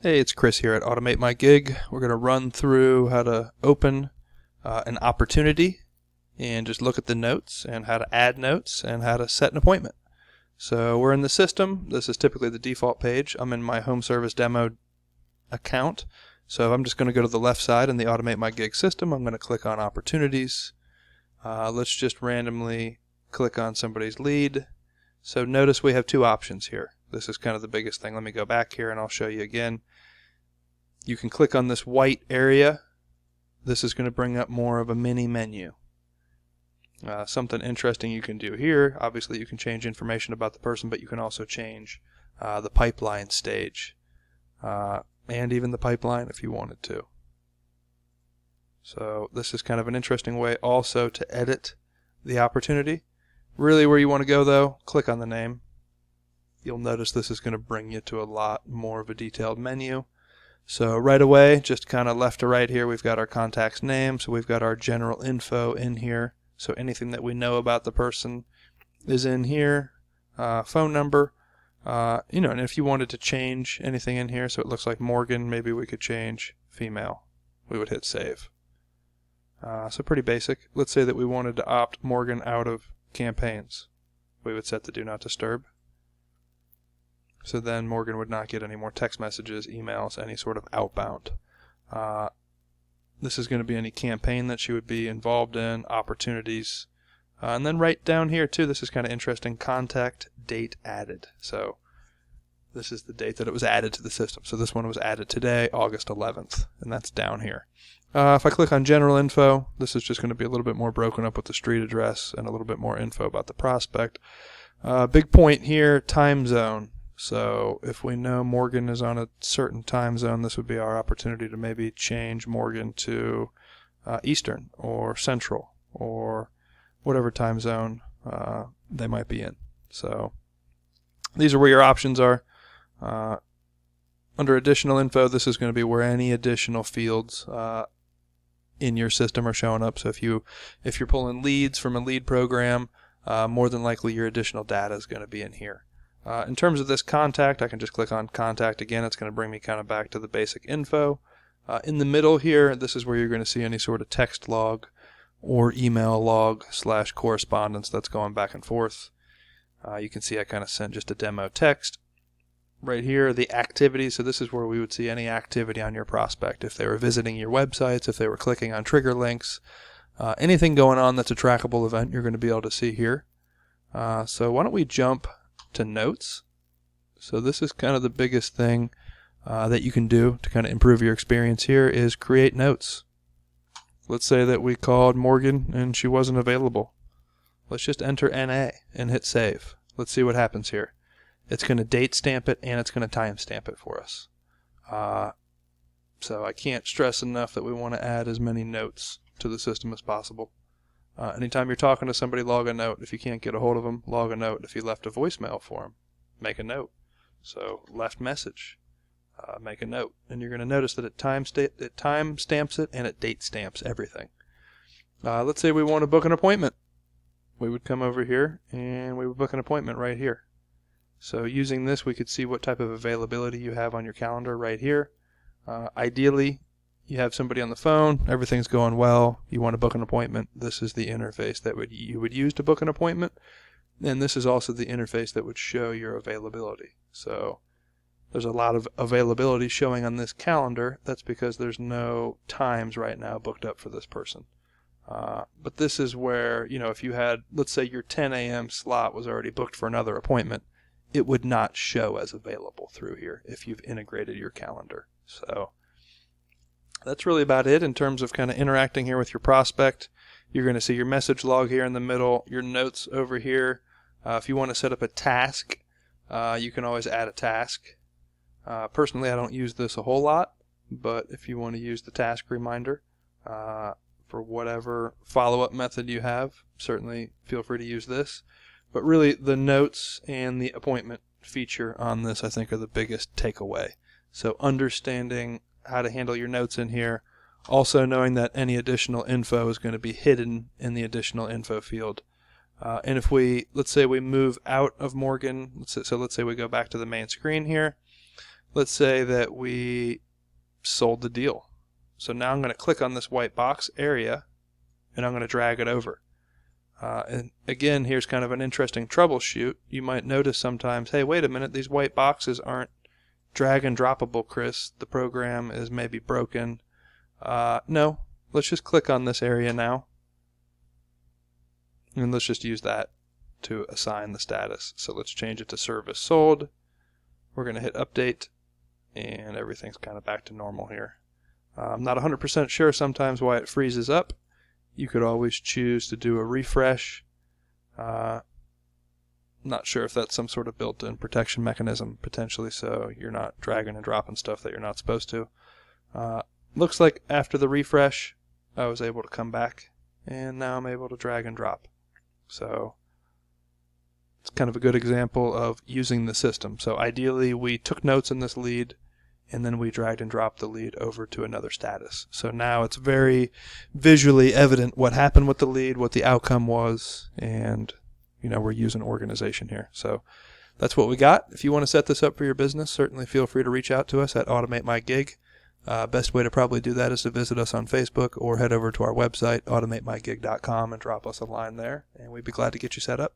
Hey, it's Chris here at Automate My Gig. We're going to run through how to open an opportunity and just look at the notes and how to add notes and how to set an appointment. So we're in the system. This is typically the default page. I'm in my home service demo account. So I'm just going to go to the left side in the Automate My Gig system. I'm going to click on opportunities. Let's just randomly click on somebody's lead. So notice we have two options here. This is kind of the biggest thing. Let me go back here and I'll show you again. You can click on this white area. This is going to bring up more of a mini menu. Something interesting you can do here, obviously you can change information about the person, but you can also change the pipeline stage and even the pipeline if you wanted to. So this is kind of an interesting way also to edit the opportunity. Really where you want to go though, click on the name. You'll notice this is going to bring you to a lot more of a detailed menu. So right away, just kind of left to right here, we've got our contact's name, so we've got our general info in here. So anything that we know about the person is in here, phone number, and if you wanted to change anything in here, so it looks like Morgan, maybe we could change female. We would hit save. So pretty basic. Let's say that we wanted to opt Morgan out of campaigns. We would set the do not disturb. So then Morgan would not get any more text messages, emails, any sort of outbound. This is going to be any campaign that she would be involved in, opportunities. And then right down here too, this is kind of interesting, contact date added. So this is the date that it was added to the system. So this one was added today, August 11th, and that's down here. If I click on general info, this is just going to be a little bit more broken up with the street address and a little bit more info about the prospect. Big point here, time zone. So if we know Morgan is on a certain time zone, this would be our opportunity to maybe change Morgan to Eastern or Central or whatever time zone they might be in. So these are where your options are. Under additional info, this is going to be where any additional fields in your system are showing up. So if you're pulling leads from a lead program, more than likely your additional data is going to be in here. In terms of this contact, I can just click on contact again. It's going to bring me kind of back to the basic info. In the middle here, this is where you're going to see any sort of text log or email log / correspondence that's going back and forth. You can see I kind of sent just a demo text. Right here, the activity. So this is where we would see any activity on your prospect. If they were visiting your websites, if they were clicking on trigger links, anything going on that's a trackable event, you're going to be able to see here. So why don't we jump to notes. So this is kind of the biggest thing that you can do to kind of improve your experience here is create notes. Let's say that we called Morgan and she wasn't available. Let's just enter NA and hit save. Let's see what happens here. It's going to date stamp it and it's going to time stamp it for us. So I can't stress enough that we want to add as many notes to the system as possible. Anytime you're talking to somebody, log a note. If you can't get a hold of them, log a note. If you left a voicemail for them, make a note. So left message, make a note. And you're going to notice that it time stamps it and it date stamps everything. Let's say we want to book an appointment. We would come over here and we would book an appointment right here. So using this, we could see what type of availability you have on your calendar right here. Ideally, you have somebody on the phone, everything's going well, you want to book an appointment. This is the interface that you would use to book an appointment. And this is also the interface that would show your availability. So there's a lot of availability showing on this calendar. That's because there's no times right now booked up for this person. But this is where, if you had, let's say your 10 a.m. slot was already booked for another appointment, it would not show as available through here if you've integrated your calendar. So that's really about it in terms of kind of interacting here with your prospect. You're going to see your message log here in the middle, your notes over here. If you want to set up a task, you can always add a task. Personally, I don't use this a whole lot, but if you want to use the task reminder for whatever follow-up method you have, certainly feel free to use this. But really, the notes and the appointment feature on this, I think, are the biggest takeaway. So understanding how to handle your notes in here, also knowing that any additional info is going to be hidden in the additional info field. And if let's say we move out of Morgan, let's say we go back to the main screen here. let's say that we sold the deal. So now I'm going to click on this white box area and I'm going to drag it over. And again, here's kind of an interesting troubleshoot. You might notice sometimes, hey, wait a minute, these white boxes aren't drag and droppable, Chris. The program is maybe broken. No, let's just click on this area now. And let's just use that to assign the status. So let's change it to service sold. We're going to hit update, and everything's kind of back to normal here. I'm not 100% sure sometimes why it freezes up. You could always choose to do a refresh. Not sure if that's some sort of built-in protection mechanism, potentially, so you're not dragging and dropping stuff that you're not supposed to. Looks like after the refresh, I was able to come back, and now I'm able to drag and drop. So it's kind of a good example of using the system. So ideally, we took notes in this lead, and then we dragged and dropped the lead over to another status. So now it's very visually evident what happened with the lead, what the outcome was, and we're using organization here. So that's what we got. If you want to set this up for your business, certainly feel free to reach out to us at Automate My Gig. Best way to probably do that is to visit us on Facebook or head over to our website, automatemygig.com, and drop us a line there, and we'd be glad to get you set up.